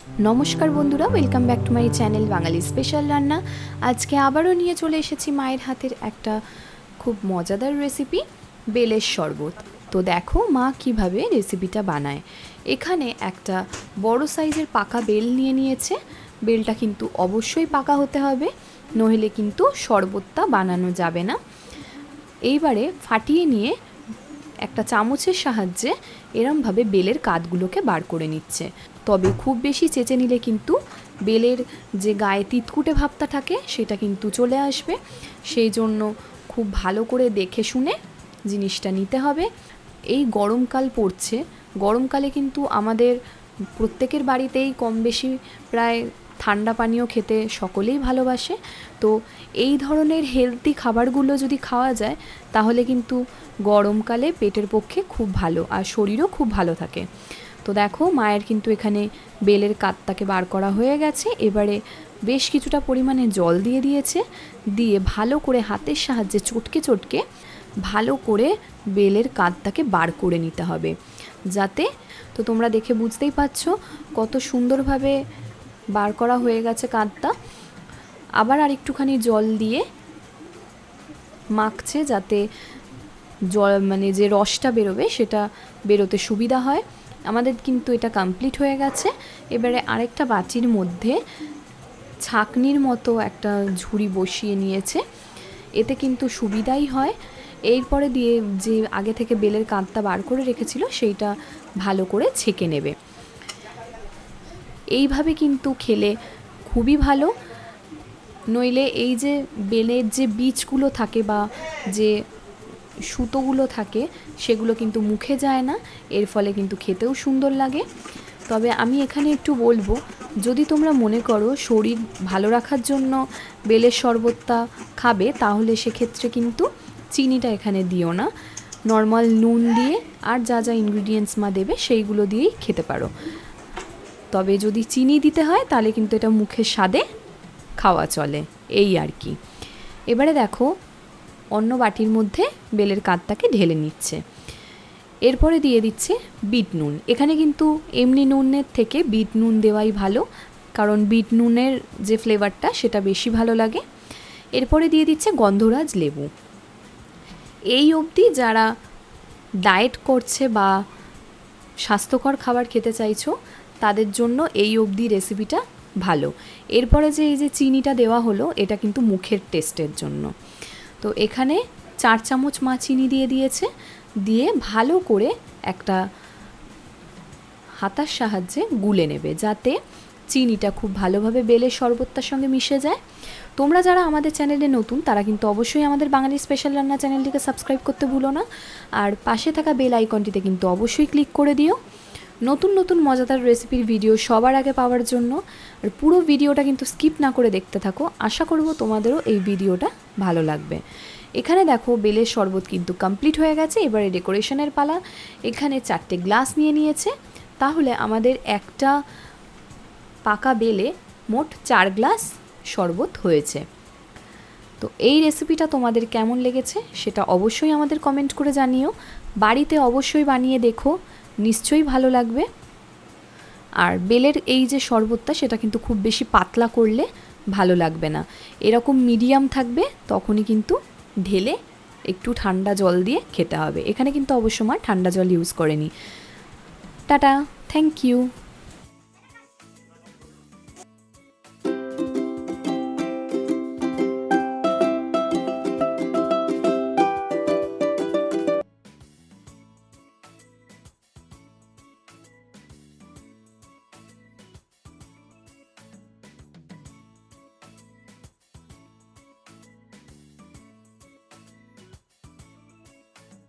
নমস্কার বন্ধুরা, welcome back to my channel Bangali special রান্না। আজকে আবারও নিয়ে চলে এসেছি মায়ের হাতের একটা খুব মজাদার রেসিপি, বেলের শরবত। তো দেখো মা কিভাবে রেসিপিটা বানায়। এখানে একটা বড় সাইজের পাকা বেল নিয়ে নিয়েছে। বেলটা কিন্তু অবশ্যই পাকা হতে হবে, নইলে কিন্তু শরবতটা বানানো যাবে না। এইবারে ফাটিয়ে নিয়ে একটা চামচের সাহায্যে এরমভাবে বেলের কাঠগুলোকে বার করে নিচ্ছে। তবে খুব বেশি চেঁচে নিলে কিন্তু বেলের যে গায়ে তিতকুটে ভাবটা থাকে সেটা কিন্তু চলে আসবে। সেই জন্য খুব ভালো করে দেখে শুনে জিনিসটা নিতে হবে। এই গরমকাল পড়ছে, গরমকালে কিন্তু আমাদের প্রত্যেকের বাড়িতেই কম বেশি প্রায় ঠান্ডা পানীয় খেতে সকলেই ভালোবাসে। তো এই ধরনের হেলদি খাবারগুলো যদি খাওয়া যায় তাহলে কিন্তু গরমকালে পেটের পক্ষে খুব ভালো, আর শরীরও খুব ভালো থাকে। তো দেখো মায়ের কিন্তু এখানে বেলের কাঠটাকে বার করা হয়ে গেছে। এবারে বেশ কিছুটা পরিমাণে জল দিয়ে দিয়েছে, দিয়ে ভালো করে হাতের সাহায্যে চটকে চটকে ভালো করে বেলের কাঠটাকে বার করে নিতে হবে, যাতে তো তোমরা দেখে বুঝতেই পারছো কত সুন্দরভাবে বার করা হয়ে গেছে কাঠটা। আবার আর একটুখানি জল দিয়ে মাখছে, যাতে জল মানে যে রসটা বেরোবে সেটা বেরোতে সুবিধা হয়। আমাদের কিন্তু এটা কমপ্লিট হয়ে গেছে। এবারে আরেকটা বাটির মধ্যে ছাঁকনির মতো একটা ঝুড়ি বসিয়ে নিয়েছে, এতে কিন্তু সুবিধাই হয়। এরপরে দিয়ে যে আগে থেকে বেলের কাঁধটা বার করে রেখেছিল সেইটা ভালো করে ছেঁকে নেবে। এইভাবে কিন্তু খেলে খুবই ভালো, নইলে এই যে বেলের যে বীজগুলো থাকে বা যে সুতোগুলো থাকে সেগুলো কিন্তু মুখে যায় না, এর ফলে কিন্তু খেতেও সুন্দর লাগে। তবে আমি এখানে একটু বলবো, যদি তোমরা মনে করো শরীর ভালো রাখার জন্য বেলের শরবতটা খাবে, তাহলে সেক্ষেত্রে কিন্তু চিনিটা এখানে দিও না, নর্মাল নুন দিয়ে আর যা যা ইনগ্রিডিয়েন্টস মা দেবে সেইগুলো দিয়েই খেতে পারো। তবে যদি চিনি দিতে হয় তাহলে কিন্তু এটা মুখের স্বাদে খাওয়া চলে, এই আর কি। এবারে দেখো অন্য বাটির মধ্যে বেলের কাঠটাকে ঢেলে নিচ্ছে। এরপরে দিয়ে দিচ্ছে বিট নুন। এখানে কিন্তু এমনি নুনের থেকে বিট নুন দেওয়াই ভালো, কারণ বিট নুনের যে ফ্লেভারটা সেটা বেশি ভালো লাগে। এরপরে দিয়ে দিচ্ছে গন্ধরাজ লেবু। এই অবধি যারা ডায়েট করছে বা স্বাস্থ্যকর খাবার খেতে চাইছো তাদের জন্য এই অবধি রেসিপিটা ভালো। এরপরে যে এই যে চিনিটা দেওয়া হলো এটা কিন্তু মুখের টেস্টের জন্য। তো এখানে 4 চামচ মা চিনি দিয়ে দিয়েছে, দিয়ে ভালো করে একটা হাতার সাহায্যে গুলে নেবে, যাতে চিনিটা খুব ভালোভাবে বেলের শরবতটার সঙ্গে মিশে যায়। তোমরা যারা আমাদের চ্যানেলে নতুন তারা কিন্তু অবশ্যই আমাদের বাঙালি স্পেশাল রান্না চ্যানেলটিকে সাবস্ক্রাইব করতে ভুলো না, আর পাশে থাকা বেল আইকনটিতে কিন্তু অবশ্যই ক্লিক করে দিও নতুন নতুন মজাদার রেসিপির ভিডিও সবার আগে পাওয়ার জন্য। আর পুরো ভিডিওটা কিন্তু স্কিপ না করে দেখতে থাকো, আশা করব তোমাদেরও এই ভিডিওটা ভালো লাগবে। এখানে দেখো বেলের শরবত কিন্তু কমপ্লিট হয়ে গেছে। এবারে ডেকোরেশনের পালা। এখানে 4টে গ্লাস নিয়ে নিয়েছে, তাহলে আমাদের একটা পাকা বেলে মোট 4 গ্লাস শরবত হয়েছে। তো এই রেসিপিটা তোমাদের কেমন লেগেছে সেটা অবশ্যই আমাদের কমেন্ট করে জানিও। বাড়িতে অবশ্যই বানিয়ে দেখো, নিশ্চয়ই ভালো লাগবে। আর বেলের এই যে শরবতটা সেটা কিন্তু খুব বেশি পাতলা করলে ভালো লাগবে না, এরকম মিডিয়াম থাকবে, তখনই কিন্তু ঢেলে একটু ঠান্ডা জল দিয়ে খেতে হবে। এখানে কিন্তু অবশ্য মা ঠান্ডা জল ইউজ করেনি। টাটা, থ্যাংক ইউ।